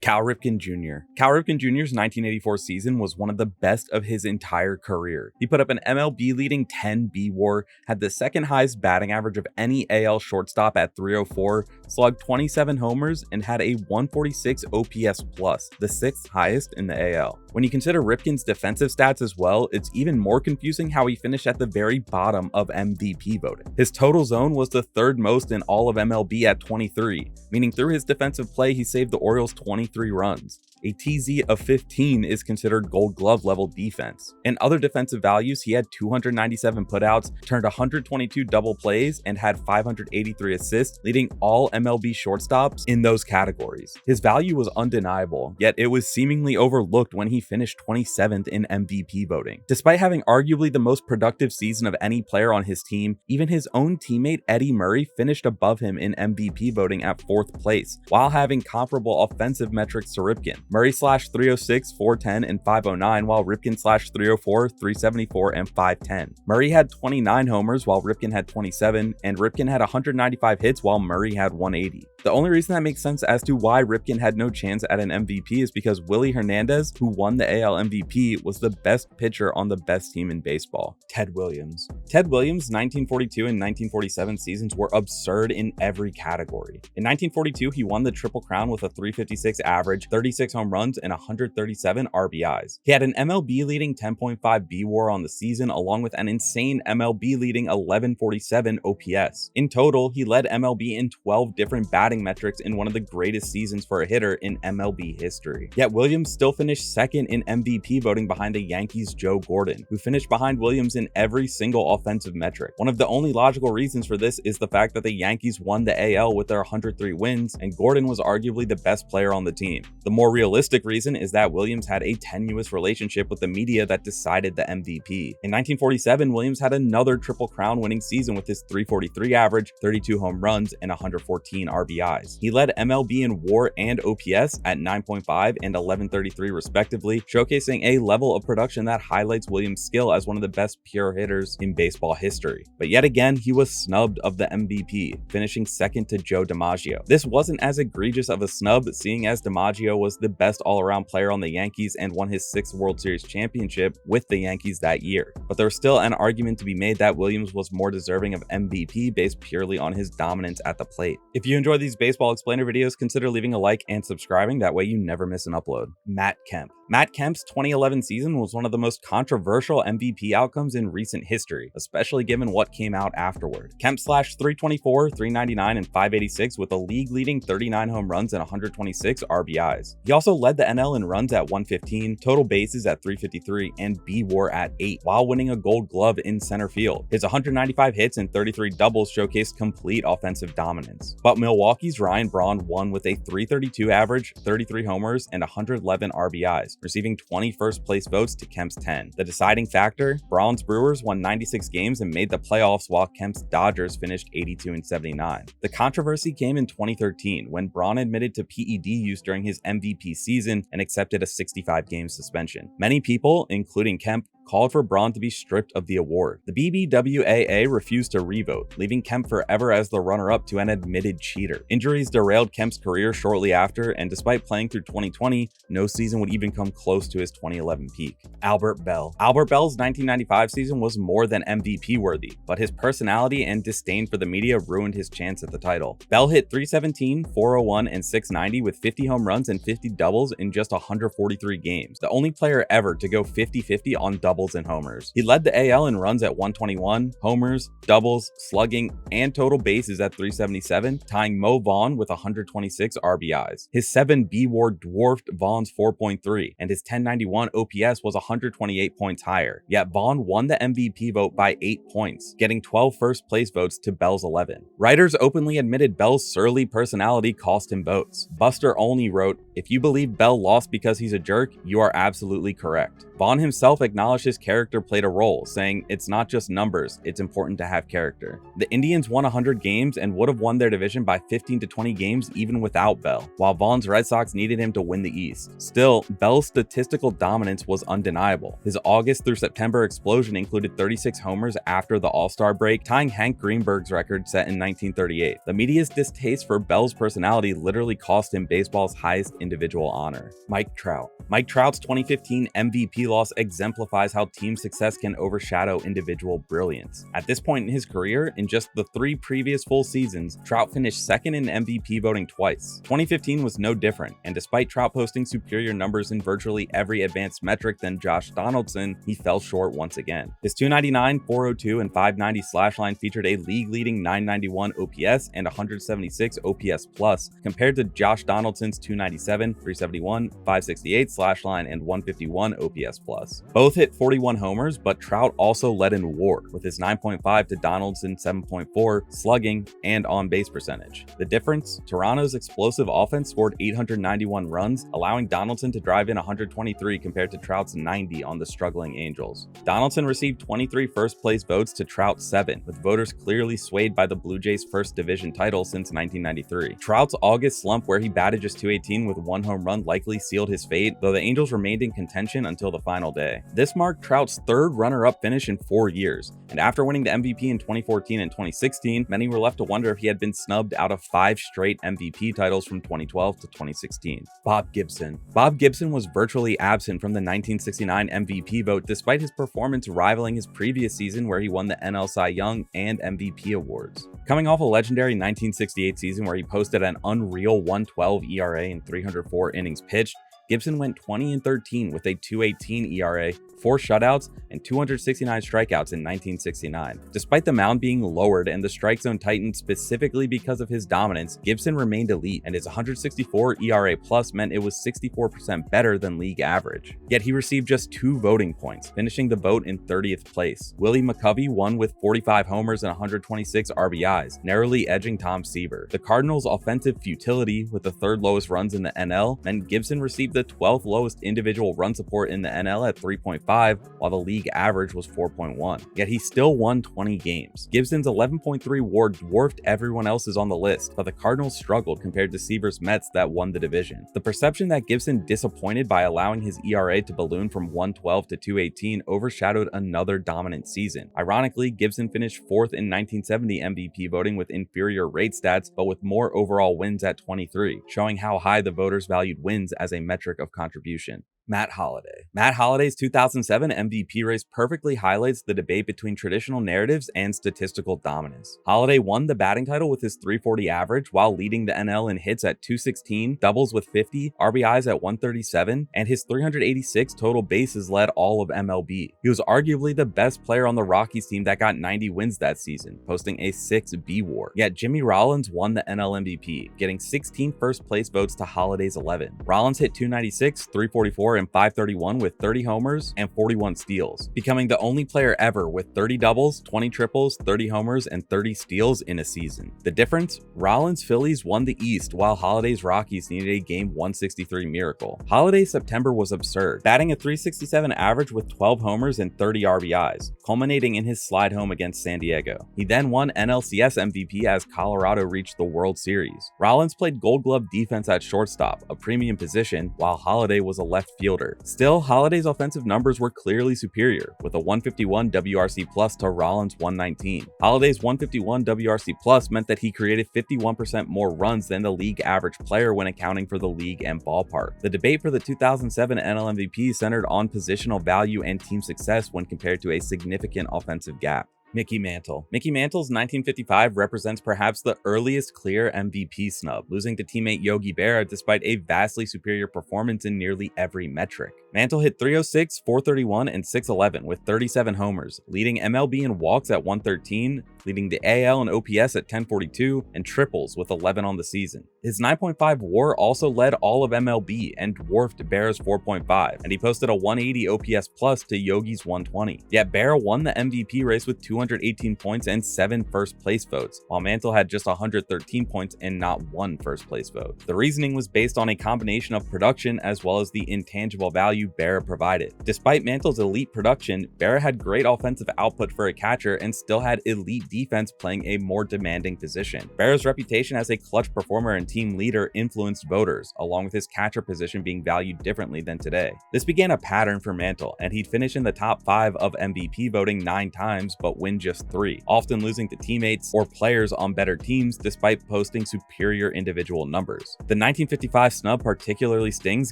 Cal Ripken Jr. Cal Ripken Jr.'s 1984 season was one of the best of his entire career. He put up an MLB leading 10 B-WAR, had the second highest batting average of any AL shortstop at 304, slugged 27 homers, and had a 146 OPS plus, the sixth highest in the AL. When you consider Ripken's defensive stats as well, it's even more confusing how he finished at the very bottom of MVP voting. His total zone was the third most in all of MLB at 23, meaning through his defensive play he saved the Orioles 23 runs. A TZ of 15 is considered Gold Glove level defense. In other defensive values, he had 297 putouts, turned 122 double plays, and had 583 assists, leading all MLB shortstops in those categories. His value was undeniable, yet it was seemingly overlooked when he finished 27th in MVP voting. Despite having arguably the most productive season of any player on his team, even his own teammate Eddie Murray finished above him in MVP voting at 4th place, while having comparable offensive metrics to Ripken. Murray slashed 306, 410, and 509, while Ripken slashed 304, 374, and 510. Murray had 29 homers, while Ripken had 27, and Ripken had 195 hits, while Murray had 180. The only reason that makes sense as to why Ripken had no chance at an MVP is because Willie Hernandez, who won the AL MVP, was the best pitcher on the best team in baseball, Ted Williams. Ted Williams' 1942 and 1947 seasons were absurd in every category. In 1942, he won the Triple Crown with a 356 average, 36 home runs, and 137 RBIs. He had an MLB leading 10.5 B-WAR on the season, along with an insane MLB leading 1147 OPS. In total, he led MLB in 12 different batting metrics in one of the greatest seasons for a hitter in MLB history. Yet Williams still finished second in MVP voting behind the Yankees' Joe Gordon, who finished behind Williams in every single offensive metric. One of the only logical reasons for this is the fact that the Yankees won the AL with their 103 wins, and Gordon was arguably the best player on the team. The more realistic reason is that Williams had a tenuous relationship with the media that decided the MVP. In 1947, Williams had another Triple Crown winning season with his 343 average, 32 home runs, and 114 RBIs. He led MLB in WAR and OPS at 9.5 and 1133 respectively, showcasing a level of production that highlights Williams' skill as one of the best pure hitters in baseball history. But yet again, he was snubbed of the MVP, finishing second to Joe DiMaggio. This wasn't as egregious of a snub, seeing as DiMaggio was the best all-around player on the Yankees and won his 6th World Series championship with the Yankees that year. But there's still an argument to be made that Williams was more deserving of MVP based purely on his dominance at the plate. If you enjoy these baseball explainer videos, consider leaving a like and subscribing, that way you never miss an upload. Matt Kemp. Matt Kemp's 2011 season was one of the most controversial MVP outcomes in recent history, especially given what came out afterward. Kemp slashed 324, 399, and 586 with a league-leading 39 home runs and 126 RBIs. He also led the NL in runs at 115, total bases at 353, and B-WAR at 8, while winning a Gold Glove in center field. His 195 hits and 33 doubles showcased complete offensive dominance. But Milwaukee's Ryan Braun won with a 332 average, 33 homers, and 111 RBIs, receiving 20 first-place votes to Kemp's 10. The deciding factor, Braun's Brewers won 96 games and made the playoffs, while Kemp's Dodgers finished 82 and 79. The controversy came in 2013 when Braun admitted to PED use during his MVP season and accepted a 65-game suspension. Many people, including Kemp, called for Braun to be stripped of the award. The BBWAA refused to revote, leaving Kemp forever as the runner-up to an admitted cheater. Injuries derailed Kemp's career shortly after, and despite playing through 2020, no season would even come close to his 2011 peak. Albert Belle. Albert Belle's 1995 season was more than MVP worthy, but his personality and disdain for the media ruined his chance at the title. Belle hit 317, 401, and 690 with 50 home runs and 50 doubles in just 143 games, the only player ever to go 50-50 on doubles and homers. He led the AL in runs at 121, homers, doubles, slugging, and total bases at 377, tying Mo Vaughn with 126 RBIs. His 7 B-WAR dwarfed Vaughn's 4.3, and his 1091 OPS was 128 points higher. Yet Vaughn won the MVP vote by 8 points, getting 12 first-place votes to Belle's 11. Writers openly admitted Belle's surly personality cost him votes. Buster Olney wrote, "If you believe Belle lost because he's a jerk, you are absolutely correct." Vaughn himself acknowledged his his character played a role, saying, "It's not just numbers, it's important to have character." The Indians won 100 games and would have won their division by 15 to 20 games even without Belle, while Vaughn's Red Sox needed him to win the East. Still, Belle's statistical dominance was undeniable. His August through September explosion included 36 homers after the All-Star break, tying Hank Greenberg's record set in 1938. The media's distaste for Belle's personality literally cost him baseball's highest individual honor. Mike Trout. Mike Trout's 2015 MVP loss exemplifies how team success can overshadow individual brilliance. At this point in his career, in just the 3 previous full seasons, Trout finished second in MVP voting twice. 2015 was no different, and despite Trout posting superior numbers in virtually every advanced metric than Josh Donaldson, he fell short once again. His .299, .402, and .590 slash line featured a league-leading .991 OPS and 176 OPS plus, compared to Josh Donaldson's .297, .371, .568 slash line, and 151 OPS plus. Both hit 41 homers, but Trout also led in WAR, with his 9.5 to Donaldson's 7.4 slugging and on-base percentage. The difference? Toronto's explosive offense scored 891 runs, allowing Donaldson to drive in 123 compared to Trout's 90 on the struggling Angels. Donaldson received 23 first-place votes to Trout's 7, with voters clearly swayed by the Blue Jays' first division title since 1993. Trout's August slump, where he batted just .218 with 1 home run, likely sealed his fate, though the Angels remained in contention until the final day. This marked Trout's 3rd runner-up finish in 4 years, and after winning the MVP in 2014 and 2016, many were left to wonder if he had been snubbed out of 5 straight MVP titles from 2012 to 2016. Bob Gibson. Bob Gibson was virtually absent from the 1969 MVP vote despite his performance rivaling his previous season, where he won the NL Cy Young and MVP awards. Coming off a legendary 1968 season where he posted an unreal 1.12 ERA in 304 innings pitched, Gibson went 20-13 with a 2.18 ERA, 4 shutouts, and 269 strikeouts in 1969. Despite the mound being lowered and the strike zone tightened specifically because of his dominance, Gibson remained elite, and his 164 ERA plus meant it was 64% better than league average. Yet he received just 2 voting points, finishing the vote in 30th place. Willie McCovey won with 45 homers and 126 RBIs, narrowly edging Tom Seaver. The Cardinals' offensive futility, with the 3rd lowest runs in the NL, meant Gibson received the 12th lowest individual run support in the NL at 3.5, while the league average was 4.1. Yet he still won 20 games. Gibson's 11.3 WAR dwarfed everyone else's on the list, but the Cardinals struggled compared to Seaver's Mets that won the division. The perception that Gibson disappointed by allowing his ERA to balloon from 1.12 to 2.18 overshadowed another dominant season. Ironically, Gibson finished 4th in 1970 MVP voting with inferior rate stats, but with more overall wins at 23, showing how high the voters valued wins as a metric of contribution. Matt Holliday. Matt Holliday's 2007 MVP race perfectly highlights the debate between traditional narratives and statistical dominance. Holliday won the batting title with his .340 average while leading the NL in hits at .216, doubles with 50, RBIs at 137, and his 386 total bases led all of MLB. He was arguably the best player on the Rockies team that got 90 wins that season, posting a 6 B WAR. Yet Jimmy Rollins won the NL MVP, getting 16 first-place votes to Holliday's 11. Rollins hit .296, .344, and .531 with 30 homers and 41 steals, becoming the only player ever with 30 doubles, 20 triples, 30 homers, and 30 steals in a season. The difference? Rollins' Phillies won the East, while Holliday's Rockies needed a game 163 miracle. Holliday's September was absurd, batting a .367 average with 12 homers and 30 RBIs, culminating in his slide home against San Diego. He then won NLCS MVP as Colorado reached the World Series. Rollins played Gold Glove defense at shortstop, a premium position, while Holliday was a left fielder. Still, Holliday's offensive numbers were clearly superior, with a 151 WRC plus to Rollins' 119. Holliday's 151 WRC plus meant that he created 51% more runs than the league average player when accounting for the league and ballpark. The debate for the 2007 NL MVP centered on positional value and team success when compared to a significant offensive gap. Mickey Mantle. Mickey Mantle's 1955 represents perhaps the earliest clear MVP snub, losing to teammate Yogi Berra despite a vastly superior performance in nearly every metric. Mantle hit .306, .431, and .611 with 37 homers, leading MLB in walks at 113, leading the AL in OPS at 1042, and triples with 11 on the season. His 9.5 WAR also led all of MLB and dwarfed Berra's 4.5, and he posted a 180 OPS plus to Yogi's 120. Yet Berra won the MVP race with 200 218 points and 7 first place votes, while Mantle had just 113 points and not 1 first place vote. The reasoning was based on a combination of production as well as the intangible value Berra provided. Despite Mantle's elite production, Berra had great offensive output for a catcher and still had elite defense playing a more demanding position. Berra's reputation as a clutch performer and team leader influenced voters, along with his catcher position being valued differently than today. This began a pattern for Mantle, and he'd finish in the top 5 of MVP voting 9 times but win just 3, often losing to teammates or players on better teams despite posting superior individual numbers. The 1955 snub particularly stings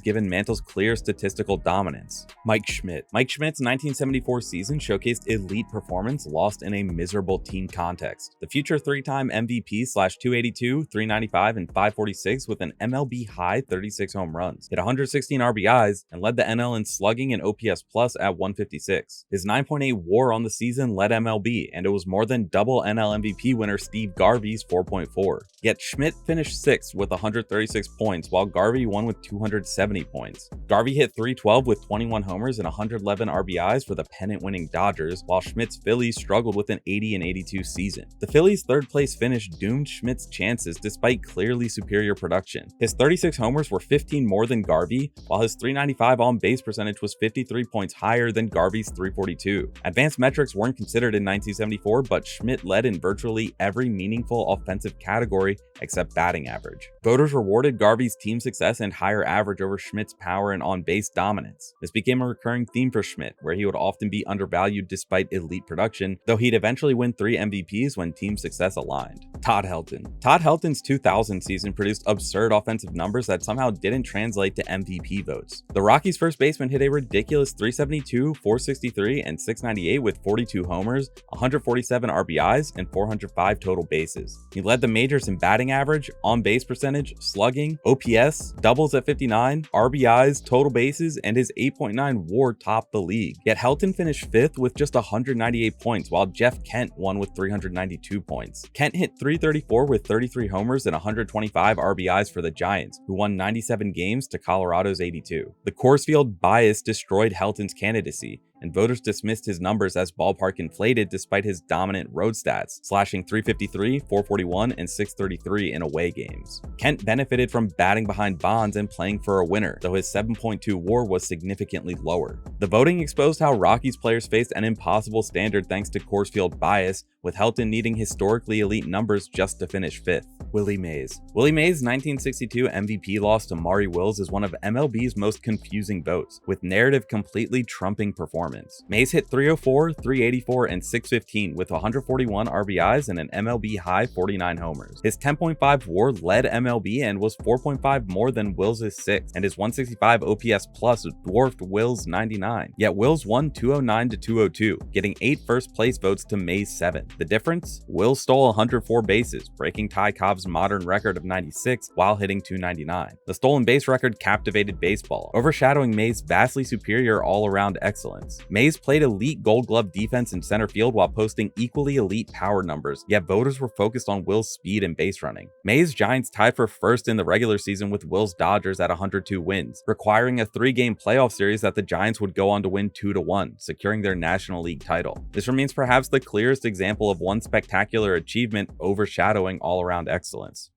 given Mantle's clear statistical dominance. Mike Schmidt. Mike Schmidt's 1974 season showcased elite performance lost in a miserable team context. The future 3-time MVP /282, 395, and 546 with an MLB high 36 home runs, hit 116 RBIs, and led the NL in slugging and OPS plus at 156. His 9.8 WAR on the season led MLB, and it was more than double NL MVP winner Steve Garvey's 4.4. Yet Schmidt finished 6th with 136 points, while Garvey won with 270 points. Garvey hit 312 with 21 homers and 111 RBIs for the pennant-winning Dodgers, while Schmidt's Phillies struggled with an 80 and 82 season. The Phillies' third-place finish doomed Schmidt's chances despite clearly superior production. His 36 homers were 15 more than Garvey, while his 395 on-base percentage was 53 points higher than Garvey's 342. Advanced metrics weren't considered in 1974, but Schmidt led in virtually every meaningful offensive category except batting average. Voters rewarded Garvey's team success and higher average over Schmidt's power and on-base dominance. This became a recurring theme for Schmidt, where he would often be undervalued despite elite production, though he'd eventually win 3 MVPs when team success aligned. Todd Helton. Todd Helton's 2000 season produced absurd offensive numbers that somehow didn't translate to MVP votes. The Rockies' first baseman hit a ridiculous 372, 463, and 698 with 42 homers, 147 RBIs, and 405 total bases. He led the majors in batting average, on-base percentage, slugging, OPS, doubles at 59, RBIs, total bases, and his 8.9 WAR topped the league. Yet Helton finished 5th with just 198 points, while Jeff Kent won with 392 points. Kent hit 334 with 33 homers and 125 RBIs for the Giants, who won 97 games to Colorado's 82. The Coors Field bias destroyed Helton's candidacy, and voters dismissed his numbers as ballpark inflated despite his dominant road stats, slashing 353, 441, and 633 in away games. Kent benefited from batting behind Bonds and playing for a winner, though his 7.2 WAR was significantly lower. The voting exposed how Rockies players faced an impossible standard thanks to Coors Field bias, with Helton needing historically elite numbers just to finish 5th. Willie Mays. Willie Mays' 1962 MVP loss to Maury Wills is one of MLB's most confusing votes, with narrative completely trumping performance. Mays hit 304, 384, and 615 with 141 RBIs and an MLB high 49 homers. His 10.5 WAR led MLB and was 4.5 more than Wills' 6th, and his 165 OPS plus dwarfed Wills' 99. Yet Wills won 209 to 202, getting 8 first place votes to Mays' 7. The difference? Wills stole 104 bases, breaking Ty Cobb's modern record of 96 while hitting 299. The stolen base record captivated baseball, overshadowing Mays' vastly superior all-around excellence. Mays played elite Gold Glove defense in center field while posting equally elite power numbers, yet voters were focused on Will's speed and base running. Mays' Giants tied for first in the regular season with Will's Dodgers at 102 wins, requiring a 3-game playoff series that the Giants would go on to win 2-1, securing their National League title. This remains perhaps the clearest example of one spectacular achievement overshadowing all-around excellence.